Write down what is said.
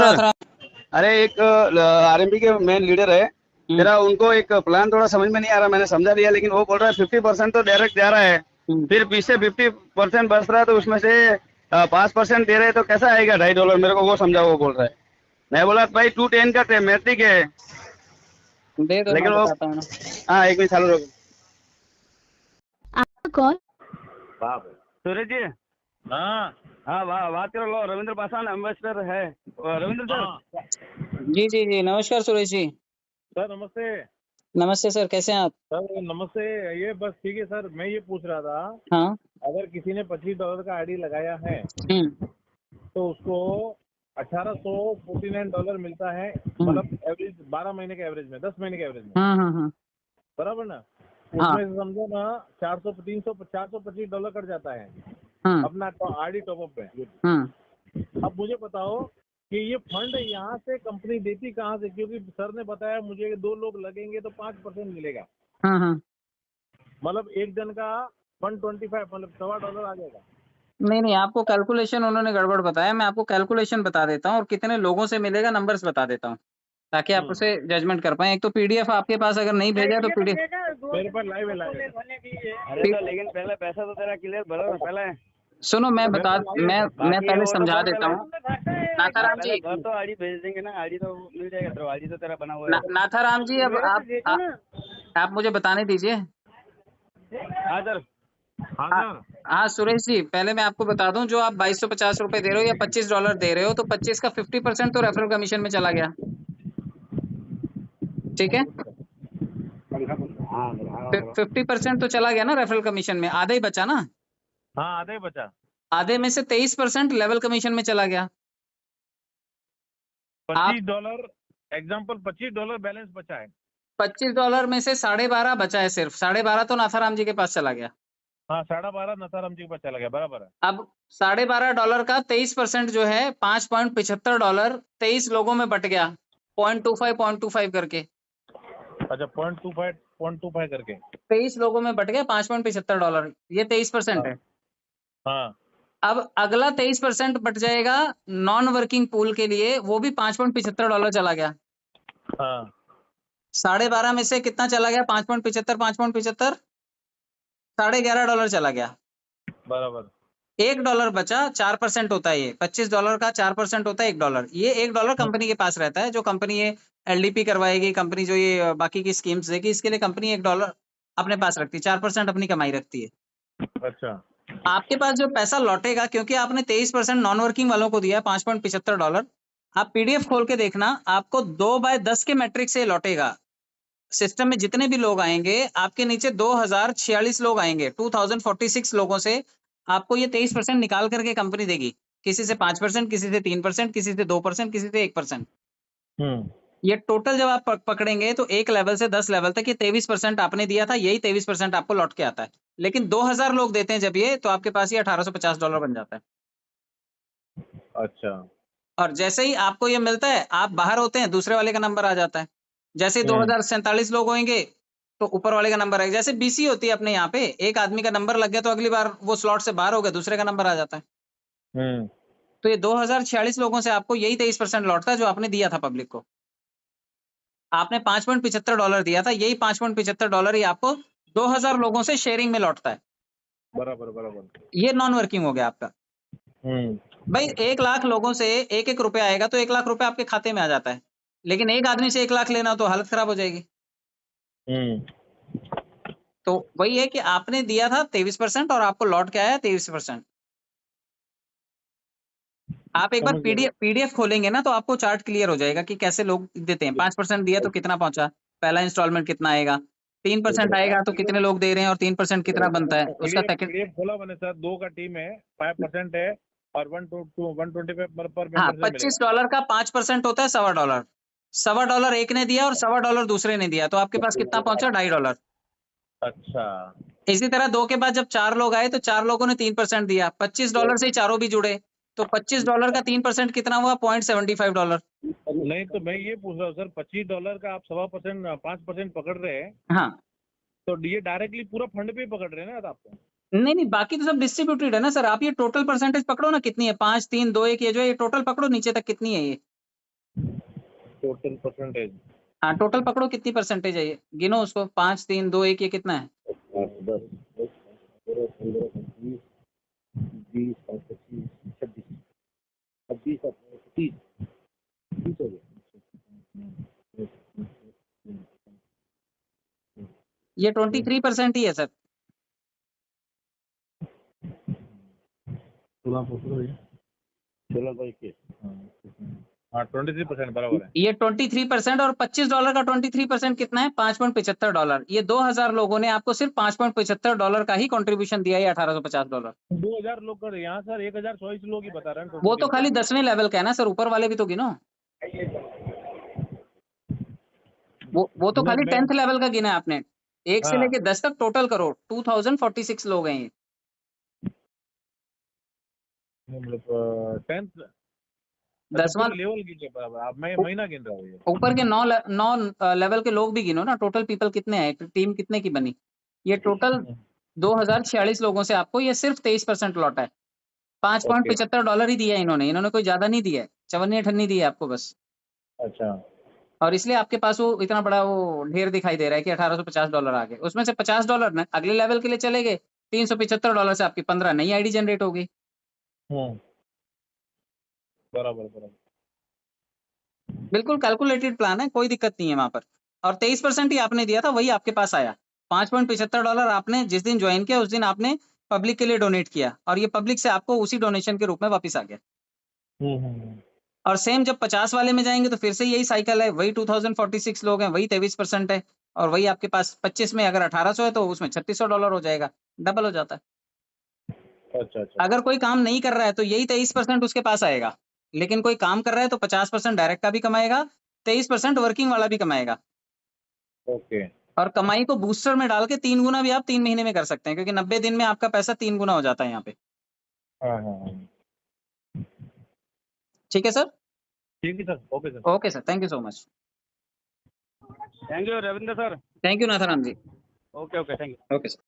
Sir, अरे एक RMP के मेन लीडर है तेरा, उनको एक प्लान थोड़ा समझ में नहीं आ रहा, मैंने समझा दिया, लेकिन वो बोल रहा है 50% तो डायरेक्ट जा रहा है, फिर पीछे 50% बच रहा है, तो उसमें से 5% दे रहे हैं, तो कैसा आएगा $2.5? मेरे को वो समझा, वो बोल रहा है। मैं बोला भाई 210 का मैट्रिक है, दे दो, लेकिन मैं वो, बताता हूँ ना। हाँ एक मिनट चालू रखो। आपका कॉल सूरज जी, हाँ हाँ बात करो, लो रविंद्र पासवान एम्बेसडर है, रविंद्र सर। हाँ जी जी जी, नमस्कार सुरेश जी। सर नमस्ते। नमस्ते सर, कैसे हैं आप? सर नमस्ते। ये बस ठीक है सर, मैं ये पूछ रहा था, हाँ। अगर किसी ने $25 का आईडी लगाया है तो उसको $1849 मिलता है, मतलब एवरेज 12 महीने के एवरेज में, 10 महीने के एवरेज में, हाँ। बराबर ना? हाँ उसमें से समझो ना 425 डॉलर कट जाता है हाँ अपना आईडी टॉपअप पे। हाँ। अब मुझे बताओ कि ये फंड यहाँ से कंपनी देती कहाँ से, क्योंकि सर ने बताया मुझे कि 2 लोग लगेंगे तो 5% मिलेगा, हाँ। मतलब एक जन का 125, मतलब $1.25 आ जाएगा। नहीं, आपको कैलकुलेशन उन्होंने गड़बड़ बताया। मैं आपको कैलकुलेशन बता देता हूँ और कितने लोगों से मिलेगा नंबर्स बता देता हूँ, ताकि आप उसे जजमेंट कर पाए। एक तो पीडीएफ आपके पास अगर नहीं भेजा है तो पीडीएफ मेरे पास लाइव है, लाइव है। अरे तो लेकिन पहले पैसा तो तेरा क्लियर भरो ना पहले। सुनो, मैं बाकी पहले वो तो समझा भर देता पहले, हूँ। नाथाराम पहले जी, भर तो आईडी भेज देंगे ना, आईडी तो मिल जाएगा तेरा, आईडी तो तेरा बना हुआ है। नाथाराम जी, अब आप मुझे बताने दीजिए। हाँ सर। हाँ हाँ सर। हाँ सुरेश जी, पहले मैं आपको बता दूं, जो आप $2250 दे रहे हो या $25 दे रहे हो, तो 25 का 50% तो रेफरल कमीशन में चला गया। ठीक है, 50% तो चला गया ना रेफरल कमीशन में, आधा ही बचा ना। हाँ आधे बचा। आधे में से 23% लेवल कमीशन में चला गया। आप $25 एग्जाम्पल, $25 बैलेंस बचा है। $25 में से 12.5 बचा है, सिर्फ 12.5 तो नाथाराम जी के पास चला गया। हाँ 12.5 नथाराम जी के पास चला गया, बराबर है। अब $12.5 का 23% जो है $5.75 23 लोगों में बट गया, 0.25 करके। अच्छा 0.25 करके। 23 लोगों में बट गया $5.75, ये 23% है। हाँ अब अगला 23% बट जाएगा नॉन वर्किंग पूल के लिए, वो भी $5.75 चला गया। हाँ 12.5 में से कितना चला गया? 5.75 $11.5 चला गया। बराबर। $1 बचा, 4% होता है ये। $25 का 4% होता है $1। ये $1 कंपनी के पास रहता है, जो कंपनी ये एलडीपी करवाएगी, कंपनी जो ये बाकी की स्कीम्स देगी, इसके लिए कंपनी $1 अपने पास रखती है, 4% अपनी कमाई रखती है। अच्छा आपके पास जो पैसा लौटेगा, क्योंकि आपने 23% नॉन वर्किंग वालों को दिया है $5.75, आप पीडीएफ खोल के देखना, आपको 2/10 के मैट्रिक से लौटेगा। सिस्टम में जितने भी लोग आएंगे, आपके नीचे 2046 लोग आएंगे, 2046 लोगों से आपको ये 23% निकाल करके कंपनी देगी। किसी से 5%, किसी से 3%, किसी से 2%, किसी से 1%। ये टोटल जब आप पकड़ेंगे तो 1 लेवल से 10 लेवल तक ये 23% आपने दिया था, यही 23% आपको लौट के आता है। लेकिन 2000 लोग देते हैं जब ये, तो आपके पास ये $1850 बन जाता है। अच्छा। और जैसे ही आपको ये मिलता है, आप बाहर होते हैं, दूसरे वाले का नंबर आ जाता है। जैसे ही 2047 लोग होंगे तो ऊपर वाले का नंबर आएगा। जैसे बीसी होती है अपने यहाँ पे, एक आदमी का नंबर लग गया तो अगली बार वो स्लॉट से बाहर हो गया, दूसरे का नंबर आ जाता है। तो ये 2046 लोगों से आपको यही 23% लौटता है जो आपने दिया था पब्लिक को। आपने $5.75 दिया था, यही $5.75 ही आपको 2000 लोगों से शेयरिंग में लौटता है। बराबर बराबर। ये नॉन वर्किंग हो गया आपका। भाई 1 लाख लोगों से 1-1 रुपया आएगा तो 1 लाख रुपया आपके खाते में आ जाता है, लेकिन एक आदमी से 1 लाख लेना तो हालत खराब हो जाएगी। तो वही है कि आपने दिया था 23% और आपको लौट के आया 23%। आप एक बार पीडीएफ खोलेंगे ना तो आपको चार्ट क्लियर हो जाएगा कि कैसे लोग देते हैं। 5% दिया तो कितना पहुंचा, पहला इंस्टॉलमेंट कितना आएगा, 3% आएगा तो कितने लोग दे रहे हैं, और 3% कितना बनता है उसका सेकंड। पीडीएफ खोला मैंने सर, 2 का टीम है, 5% है और 125 पर हाँ, मेंबर से मिलेगा। $25 का 5% होता है $1.25। $1.25 एक ने दिया और $1.25 दूसरे ने दिया, तो आपके पास कितना पहुंचा? $2.5। अच्छा। इसी तरह 2 के बाद जब 4 लोग आए तो 4 लोगों ने 3% दिया, $25 से ही चारों भी जुड़े, तो $25 का 3% कितना हुआ? $0.75। नहीं तो मैं ये पूछ रहा हूँ सर, $25 का आप 5% पकड़ रहे हैं, हाँ, तो ये डायरेक्टली पूरा फंड पे ही पकड़ रहे हैं ना आपको? नहीं, बाकी तो सब डिस्ट्रीब्यूटेड है ना सर। आप ये टोटल परसेंटेज पकड़ो ना, कितनी है? 5, 3, 2, 1, ये जो है ये टोटल पकड़ो नीचे तक कितनी है ये। टोटल परसेंटेज हाँ टोटल पकड़ो कितनी परसेंटेज है ये, गिनो उसको, 5 3 2 1 ये कितना है? 10 15 15 20 25 26 26 30 30 हो गया। ये 23% ही है सर। 16 बाई के हाँ 23% बराबर है। ये 23% और $25 का 23% कितना है? $5.75। ये 2000 लोगों ने आपको सिर्फ $5.75 का ही कंट्रीब्यूशन दिया है, $1850। 2000 लोग कर यहाँ सर 1024 लोग ही बता रहे हैं वो total तो खाली income। 10वें लेवल का है ना सर, ऊपर वाले भी तो गिनो। वो तो खाली मैं 10th लेवल का गिना है आपने, 1 से हाँ लेके 10 तक टोटल करो। 2046 लोग हैं ये। मतलब 10th 10वां पूरे लेवल गिन बराबर आप मैं महीना गिन रहा हूँ ये। ऊपर के 9 लेवल के लोग भी गिनो ना, टोटल पीपल कितने हैं, टीम कितने की बनी। ये टोटल 2046 लोगों से आपको ये सिर्फ 23% लौटा है। ओके $5.75 ही दिया है इन्होंने कोई ज्यादा नहीं दिया है, चवन्नी अठन्नी दिया है आपको बस। अच्छा और इसलिए आपके पास वो इतना बड़ा वो ढेर दिखाई दे रहा है कि $1850 आ गए। उसमें से $50 ना अगले लेवल के लिए चले गए, $375 से आपकी 15 नई आईडी जनरेट हो गई। बराबर बराबर बिल्कुल कैलकुलेटेड प्लान है, कोई दिक्कत नहीं है वहां पर। और 23% ही आपने दिया था, वही आपके पास आया। $5.75 आपने जिस दिन ज्वाइन किया उस दिन आपने पब्लिक के लिए डोनेट किया, और ये पब्लिक से आपको उसी डोनेशन के रूप में वापस आ गया। और सेम जब 50 वाले में जाएंगे तो फिर से यही साइकिल है, वही 2046 लोग हैं, वही 23% है। और वही आपके पास 25 में अगर 1800 है तो उसमें $3600 हो जाएगा, डबल हो जाता है। अच्छा अच्छा अगर कोई काम नहीं कर रहा है तो यही 23% उसके पास आएगा, लेकिन कोई काम कर रहा है तो 50% डायरेक्ट का भी कमाएगा, 23% वर्किंग वाला भी कमाएगा। ओके और कमाई को बूस्टर में डाल के 3 गुना भी आप 3 महीने में कर सकते हैं, क्योंकि 90 दिन में आपका पैसा 3 गुना हो जाता है यहाँ पे। हाँ ठीक है सर। ठीक है sir okay sir okay sir, thank you so much. Thank you Ravindra sir. Thank you Natharam ji. Okay okay thank you. Okay sir.